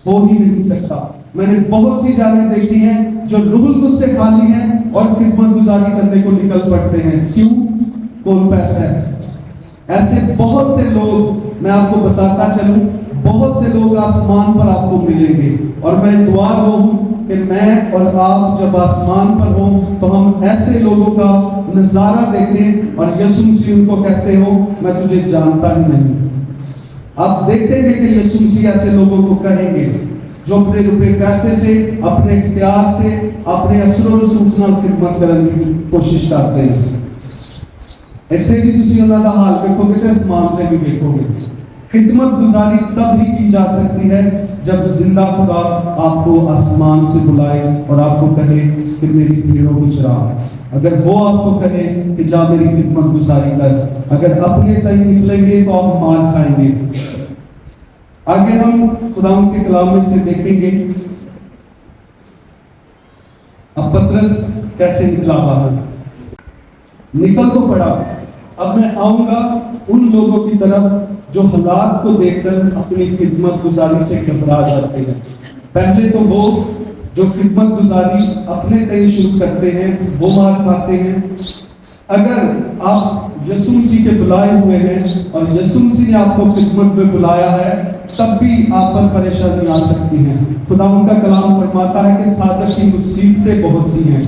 ہو ہی نہیں سکتا۔ میں نے بہت سی جانیں دیکھی ہیں جو روح القدس سے خالی ہیں اور خدمت گزاری کرنے کو نکل پڑتے ہیں۔ کیوں؟ کون پیسہ ہے۔ ایسے بہت سے لوگ میں آپ کو بتاتا چلوں، بہت سے لوگ آسمان پر آپ کو ملیں گے، اور میں دعا ہوں کہ میں اور آپ جب آسمان پر ہوں تو ہم ایسے لوگوں کا نظارہ دیکھیں اور یسوع مسیح ان کو کہتے ہو میں تجھے جانتا ہی نہیں۔ آپ دیکھتے ہیں کہ یسوع مسیح ایسے لوگوں کو کہیں گے جو اپنے روپے پیسے سے، اپنے اختیار سے، اپنے اثر و رسوخ نال خدمت کرنے کی کوشش کرتے ہیں۔ اتنے بھی تسی انہاں دا حال دیکھو گے تو آسمان سے بھی دیکھو گے۔ خدمت گزاری تب ہی کی جا سکتی ہے جب زندہ خدا آپ کو آسمان سے بلائے اور آپ کو کہے کہ میری بھیڑوں کو چرا۔ اگر وہ آپ کو کہے کہ جا میری خدمت گزاری کر، اگر اپنے تئیں نکلیں گے تو آپ مار کھائیں گے۔ آگے ہم خدا کے کلام میں سے دیکھیں گے اب پترس کیسے نکلا باہر۔ نکل تو پڑا۔ اب میں آؤں گا ان لوگوں کی طرف جو حالات کو دیکھ کر اپنی خدمت گزاری سے گھبرا جاتے ہیں۔ پہلے تو وہ جو خدمت گزاری اپنے تئیں شروع کرتے ہیں وہ مار کھاتے ہیں۔ اگر آپ یسوع مسیح کے بلائے ہوئے ہیں اور یسوع مسیح نے آپ کو خدمت میں بلایا ہے تب بھی آپ پر پریشانی آ سکتی ہیں۔ خدا ان کا کلام فرماتا ہے کہ صادق کی مصیبتیں بہت سی ہیں۔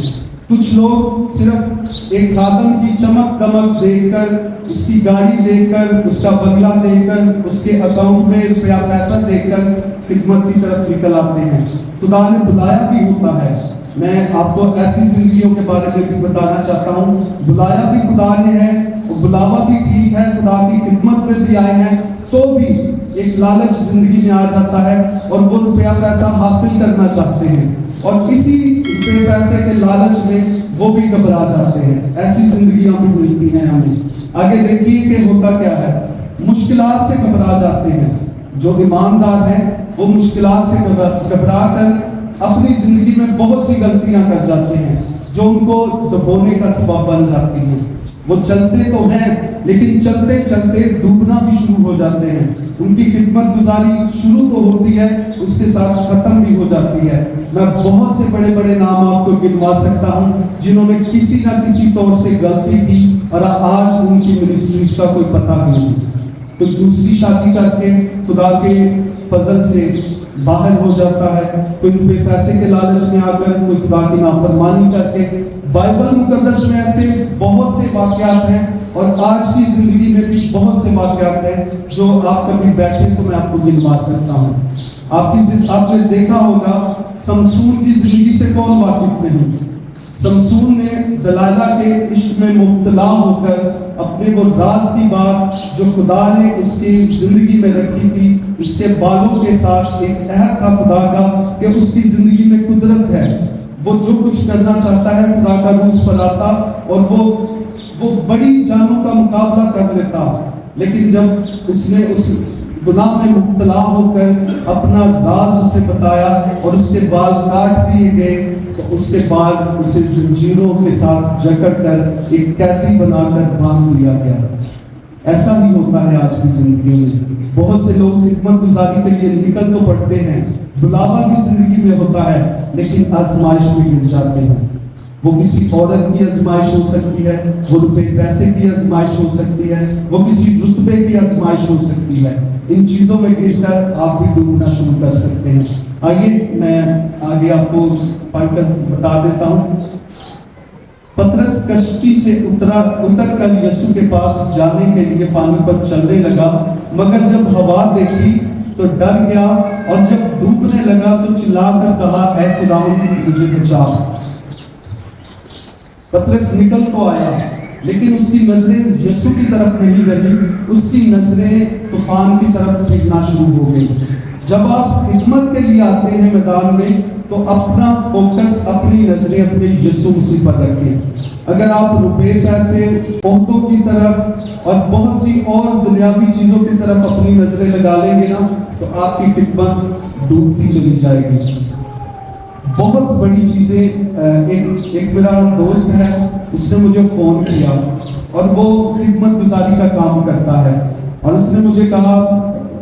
کچھ لوگ صرف ایک خادم کی چمک دمک دیکھ کر، اس کی گاڑی دیکھ کر، اس کا بنگلہ دیکھ کر، اس کے اکاؤنٹ میں روپیہ پیسہ دیکھ کر خدمت کی طرف نکل آتے ہیں۔ خدا نے بلایا بھی ہوتا ہے۔ میں آپ کو ایسی زندگیوں کے بارے میں بھی بتانا چاہتا ہوں، بلایا بھی خدا نے ہے، اور بلاوا بھی ٹھیک ہے، خدا کی خدمت میں بھی آئے ہیں، تو بھی ایک لالچ زندگی میں آ جاتا ہے اور وہ روپیہ پیسہ حاصل کرنا چاہتے ہیں، اور اسی روپے پیسے کے لالچ میں وہ بھی گھبرا جاتے ہیں۔ ایسی زندگیاں بھی ملتی ہیں ہمیں۔ آگے دیکھیے کہ ہوتا کیا ہے، مشکلات سے گھبرا جاتے ہیں۔ جو ایماندار ہیں وہ مشکلات سے گھبرا کر اپنی زندگی میں بہت سی غلطیاں کر جاتے ہیں جو ان کو ڈبونے کا سبب بن جاتی ہیں۔ وہ چلتے تو ہیں لیکن چلتے چلتے ڈوبنا بھی شروع ہو جاتے ہیں۔ ان کی خدمت گزاری شروع تو ہوتی ہے، اس کے ساتھ ختم بھی ہو جاتی ہے۔ میں بہت سے بڑے بڑے نام آپ کو گنوا سکتا ہوں جنہوں نے کسی نہ کسی طور سے غلطی کی اور آج ان کی منسٹریز کا کوئی پتہ نہیں۔ تو دوسری شادی کر کے خدا کے فضل سے باہر ہو جاتا ہے، کوئی روپے پیسے کے لالچ میں آ کر، کوئی خدا کی نافرمانی کر کے۔ بائبل مقدس میں ایسے بہت سے واقعات ہیں اور آج کی زندگی میں بھی بہت سے واقعات ہیں جو آپ کبھی بیٹھے تو میں آپ کو گنوا سکتا ہوں۔ آپ نے دیکھا ہوگا سمسون کی زندگی سے کون واقف نہیں۔ سمسون نے دلائلہ کے عشق میں مبتلا ہو کر اپنے وہ راز کی بات جو خدا نے اس کی زندگی میں رکھی تھی، اس کے بالوں کے ساتھ ایک عہد تھا خدا کا کہ اس کی زندگی میں قدرت ہے، وہ جو کچھ کرنا چاہتا ہے خدا کا روح اس پر آتا اور وہ بڑی جانوں کا مقابلہ کر لیتا۔ لیکن جب اس نے اس گناہ میں مبتلا ہو کر اپنا راز اسے بتایا اور اس کے بال کاٹ دیے گئے تو اس کے بعد اسے زنجیروں کے ساتھ جکڑ کر ایک قیدی بنا کر باندھ دیا گیا۔ ایسا ہی ہوتا ہے آج کی زندگی میں۔ بہت سے لوگ خدمت گزاری کے لیے نکل تو پڑتے ہیں، بلاوا بھی زندگی میں ہوتا ہے، لیکن آزمائش میں گر جاتے ہیں۔ وہ کسی عورت کی آزمائش ہو سکتی ہے، وہ روپے پیسے کی آزمائش ہو سکتی ہے، وہ کسی رتبے کی آزمائش ہو سکتی ہے۔ ان چیزوں میں گر کر آپ بھی ڈوبنا شروع کر سکتے ہیں۔ آئیے میں آگے آپ کو پڑھ کر بتا دیتا ہوں۔ پترس کشتی سے اتر کر یسوع کے پاس جانے کے لیے پانی پر چلنے لگا، مگر جب ہوا دیکھی تو ڈر گیا اور جب ڈوبنے لگا تو چلا کر کہا اے خداوند مجھے بچا۔ پترس نکل تو آیا لیکن اس کی نظریں یسوع کی طرف نہیں رہی، اس کی نظریں طوفان کی طرف پھرنا شروع ہو گئی۔ جب آپ خدمت کے لیے آتے ہیں میدان میں تو اپنا فوکس، اپنی نظریں اپنے یسوع مسیح پر رکھیں۔ اگر آپ روپے پیسے، عہدوں کی طرف اور بہت سی اور دنیاوی چیزوں کی طرف اپنی نظریں لگا لیں گے نا تو آپ کی خدمت ڈوبتی چلی جائے گی۔ بہت بڑی چیزیں، ایک میرا دوست ہے، اس نے مجھے فون کیا اور وہ خدمت گزاری کا کام کرتا ہے، اور اس نے مجھے کہا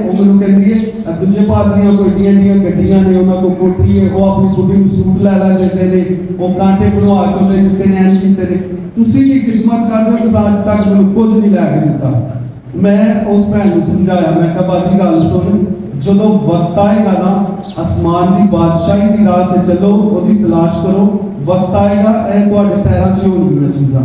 ਉਹ ਮੈਨੂੰ ਕਹਿੰਦੀ ਹੈ ਦੂਜੇ ਪਾਦਰੀਆਂ ਕੋਈ ਏਡੀਆਂ ਗੱਡੀਆਂ ਨੇ, ਉਹਨਾਂ ਕੋਲ ਕੋਠੀ ਹੈ, ਉਹ ਆਪਣੀ ਕੁੜੀ ਨੂੰ ਸੂਟ ਲੈ ਦਿੰਦੇ ਨੇ, ਉਹ ਕਾਂਟੇ ਬਣਵਾ ਕੇ ਉਹਨੇ ਦਿੱਤੇ ਨੇ, ਐਂ ਕੀਤੇ ਨੇ। ਤੁਸੀਂ ਵੀ ਖਿਦਮਤ ਕਰਦੇ ਹੋ, ਤੁਸੀਂ ਅੱਜ ਤੱਕ ਮੈਨੂੰ ਕੁਝ ਨਹੀਂ ਲੈ ਕੇ ਦਿੱਤਾ। ਮੈਂ ਉਸ ਭੈਣ ਨੂੰ ਸਮਝਾਇਆ, ਮੈਂ ਕਿਹਾ ਬਾਜੀ ਗੱਲ ਸੁਣ, ਜਦੋਂ ਵਕਤ ਆਏਗਾ ਨਾ ਅਸਮਾਨ ਦੀ ਬਾਦਸ਼ਾਹੀ ਦੀ ਰਾਹ ਤੇ ਚੱਲੋ, ਉਹਦੀ ਤਲਾਸ਼ ਕਰੋ, ਵਕਤ ਆਏਗਾ ਇਹ ਤੁਹਾਡੇ ਪੈਰਾਂ 'ਚ ਹੋਣਗੀਆਂ ਚੀਜ਼ਾਂ।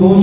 2